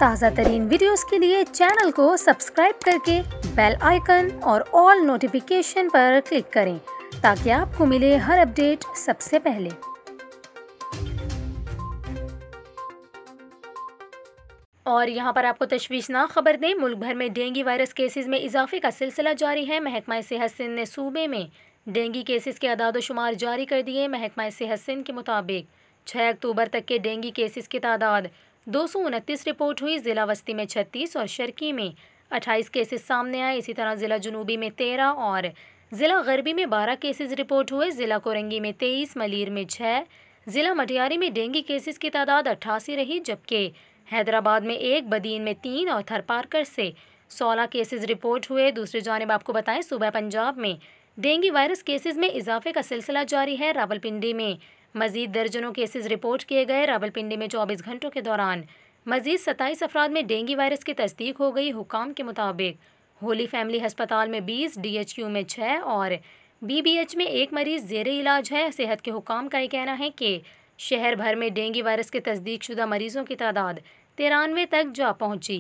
ताज़ा तरीन वीडियोस के लिए चैनल को सब्सक्राइब करके बेल आइकन और ऑल नोटिफिकेशन पर क्लिक करें ताकि आपको मिले हर अपडेट सबसे पहले। और यहाँ पर आपको तशवीशनाक खबर दें, मुल्क भर में डेंगू वायरस केसेस में इजाफे का सिलसिला जारी है। महकमा सेहत सिंध ने सूबे में डेंगू केसेस के अदाद-ओ-शुमार जारी कर दिए। महकमा सेहत सिंध के मुताबिक 6 अक्टूबर तक के डेंगू केसेस की तादाद 229 रिपोर्ट हुई। ज़िला वस्ती में 36 और शर्की में 28 केसेस सामने आए। इसी तरह ज़िला जुनूबी में 13 और ज़िला गरबी में 12 केसेस रिपोर्ट हुए। ज़िला कोरंगी में 23, मलीर में 6, ज़िला मटियारी में डेंगू केसेस की तादाद 88 रही, जबकि हैदराबाद में 1, बदीन में 3 और थरपारकर से 16 केसेस रिपोर्ट हुए। दूसरी जानिब आपको बताएं, सूबा पंजाब में डेंगू वायरस केसेस में इजाफे का सिलसिला जारी है। रावलपिंडी में मजीद दर्जनों केसेस रिपोर्ट किए गए। रावलपिंडी में 24 घंटों के दौरान मजीद 27 अफराद में डेंगू वायरस की तस्दीक हो गई। हुकाम के मुताबिक होली फैमिली अस्पताल में 20, DHQ में 6 और BBH में 1 मरीज ज़ेरे इलाज है। सेहत के हुकाम का ये कहना है कि शहर भर में डेंगू वायरस के तस्दीक शुदा मरीजों की तादाद 93 तक जा पहुंची।